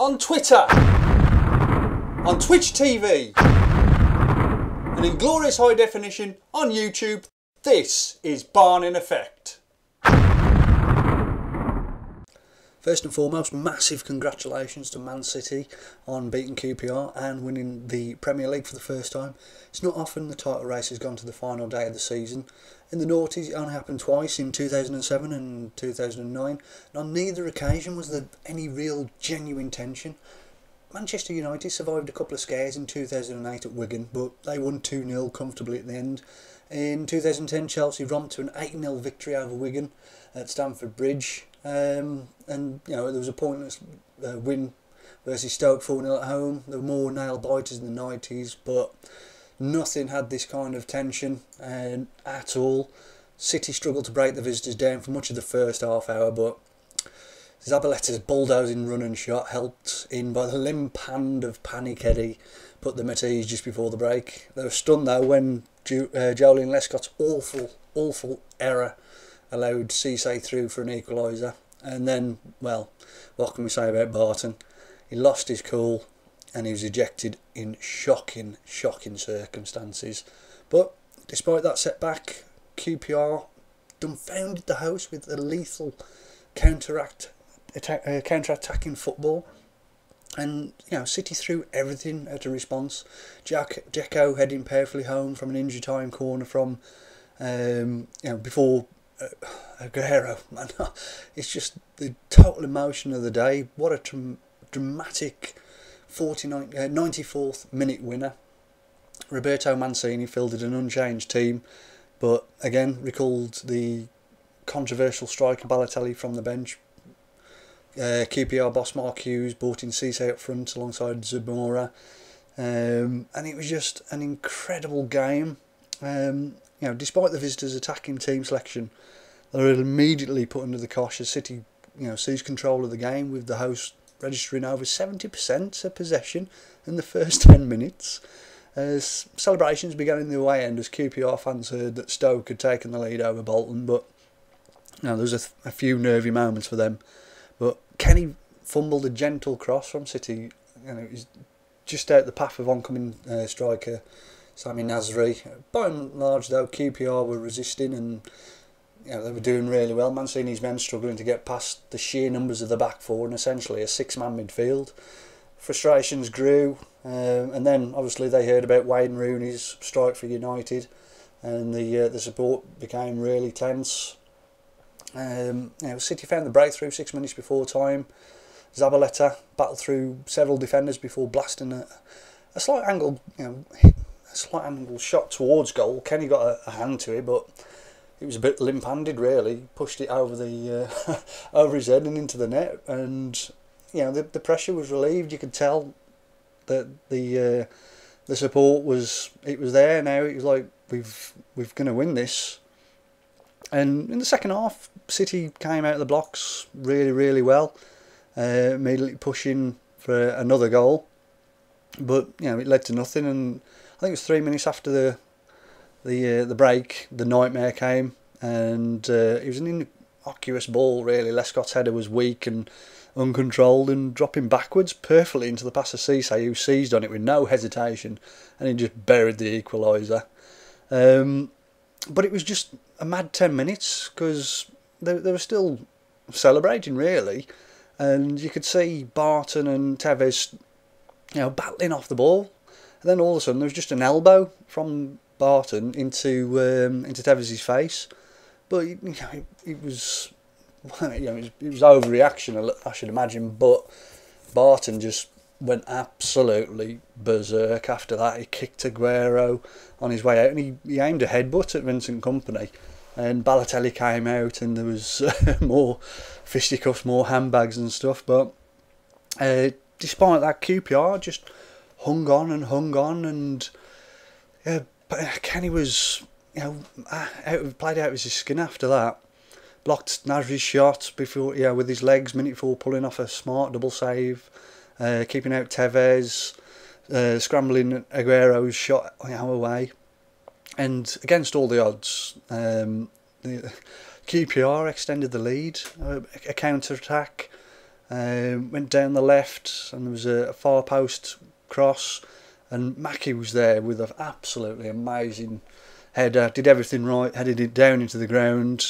on Twitter, on Twitch TV, and in glorious high definition on YouTube. This is Barn in Effect. First and foremost, massive congratulations to Man City on beating QPR and winning the Premier League for the first time. It's not often the title race has gone to the final day of the season. In the noughties, it only happened twice, in 2007 and 2009, and on neither occasion was there any real genuine tension. Manchester United survived a couple of scares in 2008 at Wigan, but they won 2-0 comfortably at the end. In 2010, Chelsea romped to an 8-0 victory over Wigan at Stamford Bridge. And you know, there was a pointless win versus Stoke 4-0 at home. There were more nail biters in the 90s, but nothing had this kind of tension at all. City struggled to break the visitors down for much of the first half hour, but Zabaleta's bulldozing run and shot, helped in by the limp hand of Panic Eddie, put them at ease just before the break. They were stunned though when Joleon Lescott's awful error allowed Cissé through for an equaliser. And then, well, what can we say about Barton? He lost his cool and he was ejected in shocking circumstances. But despite that setback, QPR dumbfounded the host with a lethal counter-attacking football. And, you know, City threw everything at a response. Dzeko heading powerfully home from an injury time corner from, before Aguero. Man, it's just the total emotion of the day. What a dramatic 94th minute winner. Roberto Mancini fielded an unchanged team, but again recalled the controversial striker Balotelli from the bench. QPR boss Mark Hughes brought in Cissé up front alongside Zamora, and it was just an incredible game. Despite the visitors' attacking team selection, they were immediately put under the cosh as City, seized control of the game, with the host registering over 70% of possession in the first 10 minutes. As celebrations began in the away end as QPR fans heard that Stoke had taken the lead over Bolton, but there was a few nervy moments for them. But Kenny fumbled a gentle cross from City. It was just out the path of oncoming striker Sami Nasri. By and large, though, QPR were resisting and they were doing really well. Mancini's men struggling to get past the sheer numbers of the back four and essentially a six-man midfield. Frustrations grew, and then obviously they heard about Wayne Rooney's strike for United, and the support became really tense. City found the breakthrough 6 minutes before time. Zabaleta battled through several defenders before blasting a slight angle, shot towards goal. Kenny got a hand to it, but it was a bit limp-handed. Really pushed it over the over his head and into the net, and the pressure was relieved. You could tell that the support was there now. It was like we're going to win this. And in the second half, City came out of the blocks really well, immediately pushing for another goal. But it led to nothing. And I think it was 3 minutes after the break, the nightmare came, and it was an innocuous ball. Really, Lescott's header was weak and uncontrolled, and dropping backwards perfectly into the pass of Cissé, who seized on it with no hesitation, and he just buried the equaliser. But it was just a mad 10 minutes because they were still celebrating, really, and you could see Barton and Tevez, battling off the ball, and then all of a sudden there was just an elbow from Barton into Tevez's face, but it was overreaction, I should imagine, but Barton just went absolutely berserk after that. He kicked Aguero on his way out, and he aimed a headbutt at Vincent Kompany, and Balotelli came out, and there was more fisticuffs, more handbags and stuff. But despite that, QPR just hung on, and Kenny was played out of his skin after that. Blocked Nasri's shot before, with his legs, minute before pulling off a smart double save. Keeping out Tevez, scrambling Aguero's shot away, and against all the odds, the QPR extended the lead. A counter attack, went down the left, and there was a far post cross, and Mackie was there with an absolutely amazing header. Did everything right, headed it down into the ground,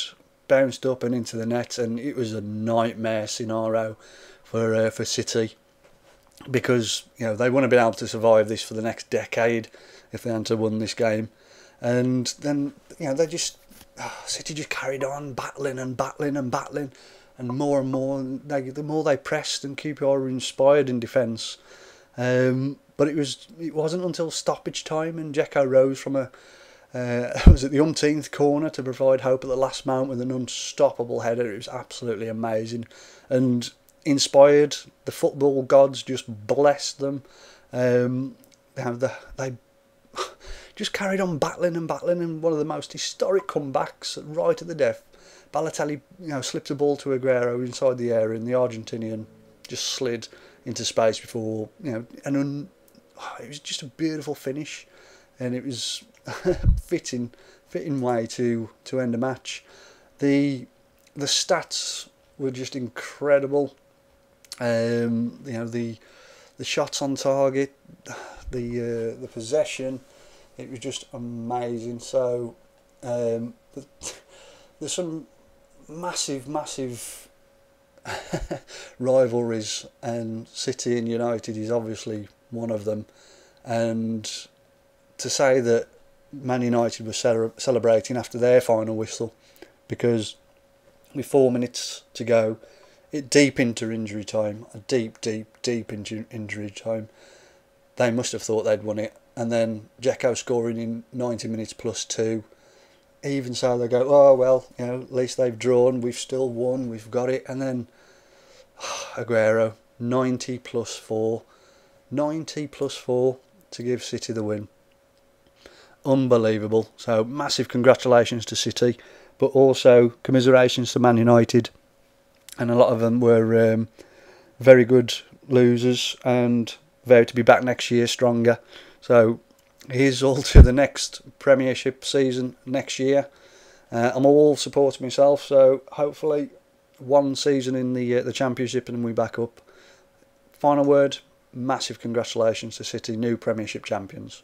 bounced up and into the net, and it was a nightmare scenario for City, because they wouldn't have been able to survive this for the next decade if they hadn't won this game. And then City just carried on battling and battling and battling, and more, the more they pressed, and QPR were inspired in defence. But it wasn't until stoppage time, and Dzeko rose from was at the umpteenth corner to provide hope at the last moment with an unstoppable header. It was absolutely amazing and inspired. The football gods just blessed them. They just carried on battling and battling, and one of the most historic comebacks right at the death. Balotelli, slipped a ball to Aguero inside the area, and the Argentinian just slid into space before, it was just a beautiful finish, and it was fitting way to end a match. The stats were just incredible. The shots on target, the possession, it was just amazing. So there's some massive rivalries, and City and United is obviously one of them. And to say that Man United were celebrating after their final whistle, because with 4 minutes to go, deep into injury time, deep into injury time, they must have thought they'd won it. And then Dzeko scoring in 90 minutes plus 2. Even so, they go, oh well, at least they've drawn, we've still won, we've got it. And then Aguero, 90 plus 4 to give City the win. Unbelievable. So massive congratulations to City, but also commiserations to Man United. And a lot of them were very good losers, and vowed to be back next year stronger. So here's all to the next Premiership season next year. I'm all supporting myself, so hopefully one season in the Championship and we back up. Final word, massive congratulations to City, new Premiership champions.